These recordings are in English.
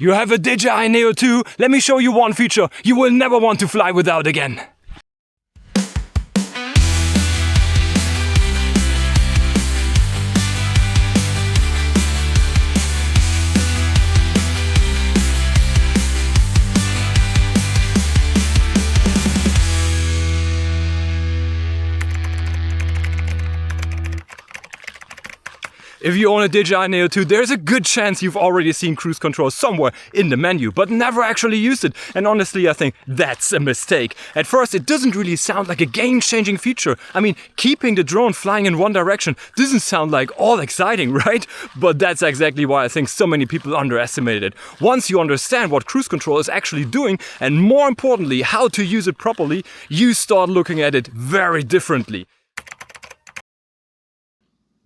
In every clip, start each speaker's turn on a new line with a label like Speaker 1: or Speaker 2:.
Speaker 1: You have a DJI Neo 2? Let me show you one feature you will never want to fly without again. If you own a DJI Neo 2, there's a good chance you've already seen cruise control somewhere in the menu, but never actually used it. And honestly, I think that's a mistake. At first, it doesn't really sound like a game-changing feature. I mean, keeping the drone flying in one direction doesn't sound like all exciting, right? But that's exactly why I think so many people underestimate it. Once you understand what cruise control is actually doing, and more importantly, how to use it properly, you start looking at it very differently.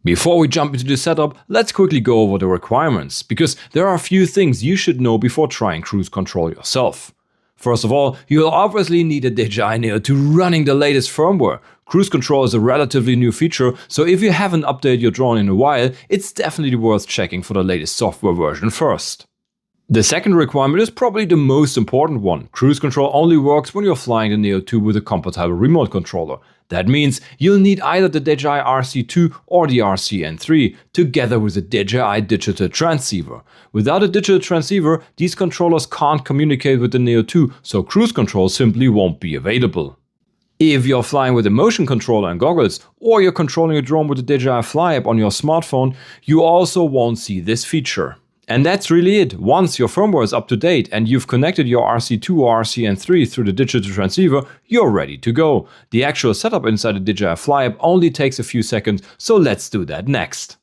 Speaker 1: Before we jump into the setup, let's quickly go over the requirements, because there are a few things you should know before trying cruise control yourself. First of all, you'll obviously need a DJI Neo 2 running the latest firmware. Cruise control is a relatively new feature, so if you haven't updated your drone in a while, it's definitely worth checking for the latest software version first. The second requirement is probably the most important one. Cruise control only works when you're flying the Neo 2 with a compatible remote controller. That means you'll need either the DJI RC2 or the RC-N3, together with a DJI digital transceiver. Without a digital transceiver, these controllers can't communicate with the Neo 2, so cruise control simply won't be available. If you're flying with a motion controller and goggles, or you're controlling a drone with the DJI Fly app on your smartphone, you also won't see this feature. And that's really it. Once your firmware is up to date and you've connected your RC2 or RC-N3 through the digital transceiver, you're ready to go. The actual setup inside the DJI Fly app only takes a few seconds, so let's do that next.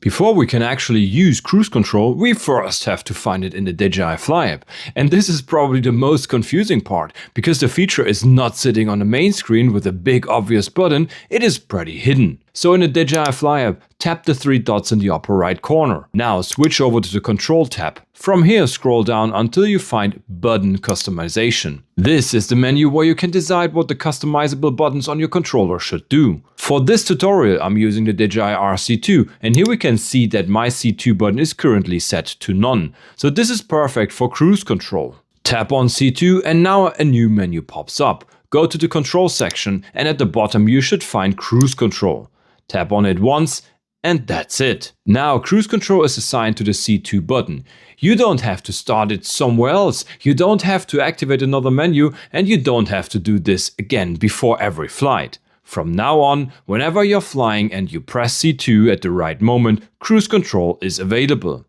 Speaker 1: Before we can actually use cruise control, we first have to find it in the DJI Fly app. And this is probably the most confusing part, because the feature is not sitting on the main screen with a big obvious button, it is pretty hidden. So in the DJI Fly app, tap the three dots in the upper right corner. Now switch over to the Control tab. From here, scroll down until you find Button Customization. This is the menu where you can decide what the customizable buttons on your controller should do. For this tutorial, I'm using the DJI RC2, and here we can see that my C2 button is currently set to none. So this is perfect for cruise control. Tap on C2 and now a new menu pops up. Go to the control section and at the bottom you should find cruise control. Tap on it once and that's it. Now cruise control is assigned to the C2 button. You don't have to start it somewhere else. You don't have to activate another menu and you don't have to do this again before every flight. From now on, whenever you're flying and you press C2 at the right moment, cruise control is available.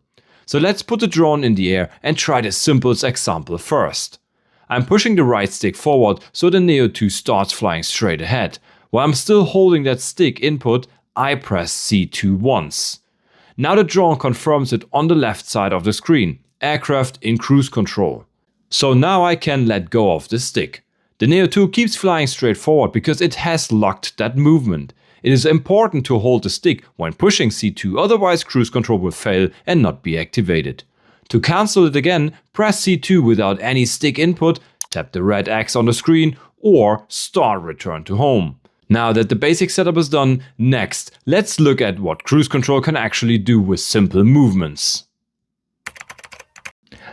Speaker 1: So let's put the drone in the air and try the simplest example first. I'm pushing the right stick forward so the Neo 2 starts flying straight ahead. While I'm still holding that stick input, I press C2 once. Now the drone confirms it on the left side of the screen, aircraft in cruise control. So now I can let go of the stick. The Neo 2 keeps flying straight forward because it has locked that movement. It is important to hold the stick when pushing C2, otherwise cruise control will fail and not be activated. To cancel it again, press C2 without any stick input, tap the red X on the screen or start return to home. Now that the basic setup is done, next, let's look at what cruise control can actually do with simple movements.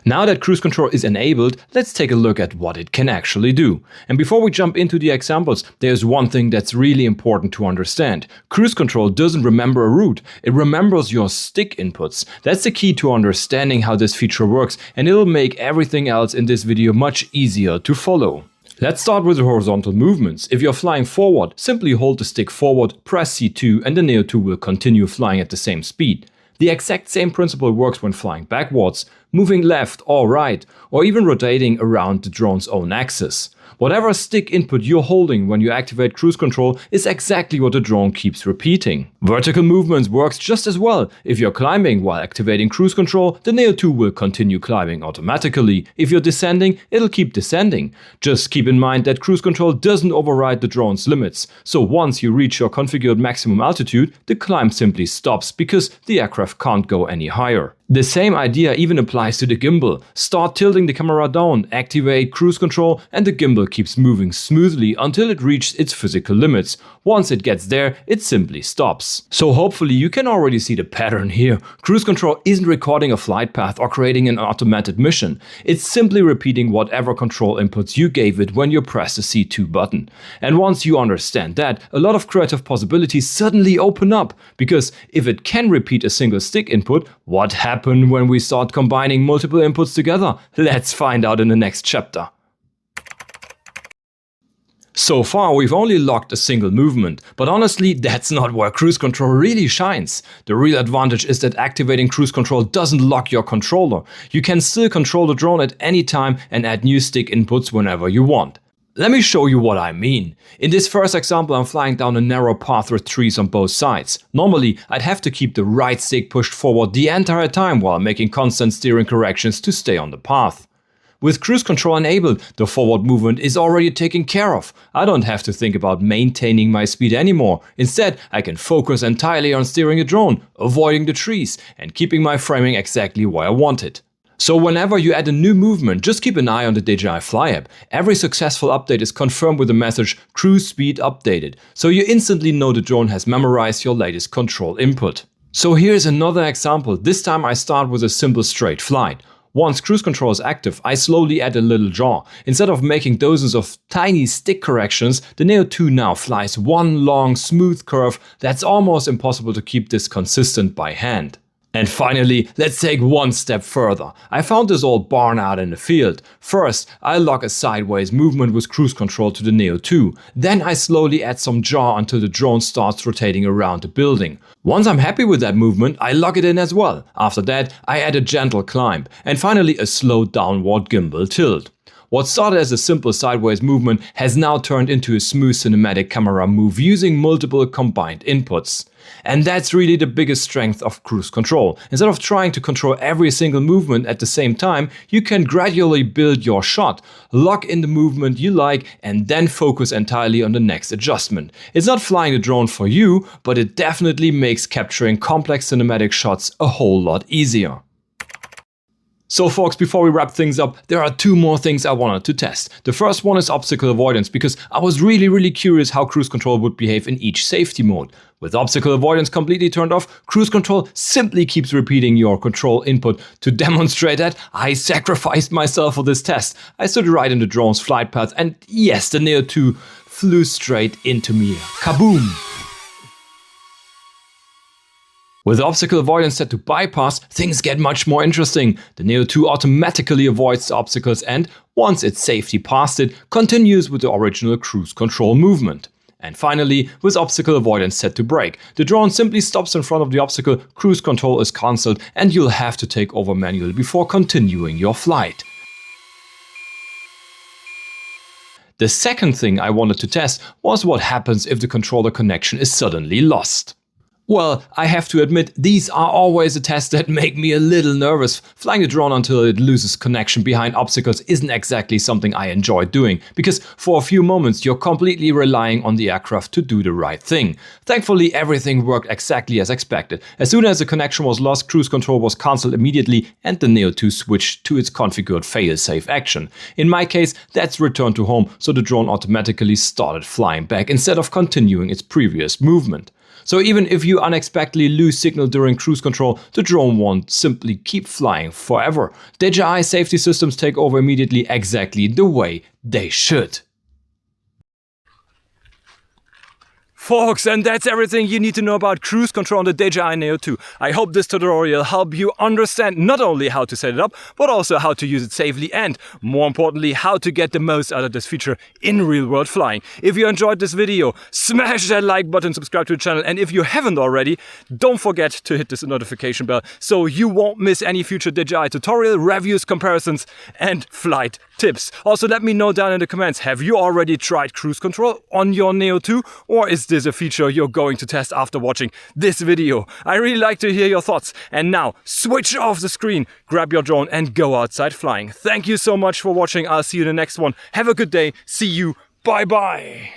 Speaker 1: Now that cruise control is enabled, let's take a look at what it can actually do. And before we jump into the examples, there's one thing that's really important to understand. Cruise control doesn't remember a route, it remembers your stick inputs. That's the key to understanding how this feature works, and it'll make everything else in this video much easier to follow. Let's start with the horizontal movements. If you're flying forward, simply hold the stick forward, press C2 and the Neo 2 will continue flying at the same speed. The exact same principle works when flying backwards, moving left or right, or even rotating around the drone's own axis. Whatever stick input you're holding when you activate cruise control is exactly what the drone keeps repeating. Vertical movements works just as well. If you're climbing while activating cruise control, the Neo 2 will continue climbing automatically. If you're descending, it'll keep descending. Just keep in mind that cruise control doesn't override the drone's limits. So once you reach your configured maximum altitude, the climb simply stops because the aircraft can't go any higher. The same idea even applies to the gimbal. Start tilting the camera down, activate cruise control, and the gimbal keeps moving smoothly until it reaches its physical limits. Once it gets there, it simply stops. So hopefully you can already see the pattern here. Cruise control isn't recording a flight path or creating an automated mission. It's simply repeating whatever control inputs you gave it when you press the C2 button. And once you understand that, a lot of creative possibilities suddenly open up. Because if it can repeat a single stick input, what happens when we start combining multiple inputs together? Let's find out in the next chapter. So far we've only locked a single movement, but honestly that's not where cruise control really shines. The real advantage is that activating cruise control doesn't lock your controller. You can still control the drone at any time and add new stick inputs whenever you want. Let me show you what I mean. In this first example, I'm flying down a narrow path with trees on both sides. Normally, I'd have to keep the right stick pushed forward the entire time while making constant steering corrections to stay on the path. With cruise control enabled, the forward movement is already taken care of. I don't have to think about maintaining my speed anymore. Instead, I can focus entirely on steering the drone, avoiding the trees, and keeping my framing exactly where I want it. So whenever you add a new movement, just keep an eye on the DJI Fly app. Every successful update is confirmed with the message "Cruise Speed Updated", so you instantly know the drone has memorized your latest control input. So here's another example. This time I start with a simple straight flight. Once cruise control is active, I slowly add a little yaw. Instead of making dozens of tiny stick corrections, the Neo 2 now flies one long, smooth curve that's almost impossible to keep this consistent by hand. And finally, let's take one step further. I found this old barn out in the field. First, I lock a sideways movement with cruise control to the Neo 2. Then I slowly add some yaw until the drone starts rotating around the building. Once I'm happy with that movement, I lock it in as well. After that, I add a gentle climb. And finally, a slow downward gimbal tilt. What started as a simple sideways movement has now turned into a smooth cinematic camera move using multiple combined inputs. And that's really the biggest strength of cruise control. Instead of trying to control every single movement at the same time, you can gradually build your shot, lock in the movement you like, and then focus entirely on the next adjustment. It's not flying the drone for you, but it definitely makes capturing complex cinematic shots a whole lot easier. So folks, before we wrap things up, there are two more things I wanted to test. The first one is obstacle avoidance, because I was really curious how cruise control would behave in each safety mode. With obstacle avoidance completely turned off, cruise control simply keeps repeating your control input. To demonstrate that, I sacrificed myself for this test. I stood right in the drone's flight path and yes, the Neo 2 flew straight into me. Kaboom! With obstacle avoidance set to bypass, things get much more interesting. The Neo 2 automatically avoids the obstacles and, once it's safely past it, continues with the original cruise control movement. And finally, with obstacle avoidance set to brake, the drone simply stops in front of the obstacle, cruise control is cancelled, and you'll have to take over manually before continuing your flight. The second thing I wanted to test was what happens if the controller connection is suddenly lost. Well, I have to admit, these are always the tests that make me a little nervous. Flying the drone until it loses connection behind obstacles isn't exactly something I enjoy doing, because for a few moments you're completely relying on the aircraft to do the right thing. Thankfully, everything worked exactly as expected. As soon as the connection was lost, cruise control was cancelled immediately and the Neo 2 switched to its configured fail-safe action. In my case, that's return to home, so the drone automatically started flying back instead of continuing its previous movement. So even if you unexpectedly lose signal during cruise control, the drone won't simply keep flying forever. DJI safety systems take over immediately exactly the way they should. Folks, and that's everything you need to know about cruise control on the DJI Neo 2. I hope this tutorial helped you understand not only how to set it up, but also how to use it safely and, more importantly, how to get the most out of this feature in real-world flying. If you enjoyed this video, smash that like button, subscribe to the channel, and if you haven't already, don't forget to hit this notification bell so you won't miss any future DJI tutorial, reviews, comparisons, and flight tips. Also, let me know down in the comments, have you already tried cruise control on your Neo 2, or is this a feature you're going to test after watching this video? I really like to hear your thoughts. And now, switch off the screen, grab your drone and go outside flying. Thank you so much for watching. I'll see you in the next one. Have a good day. See you. Bye bye.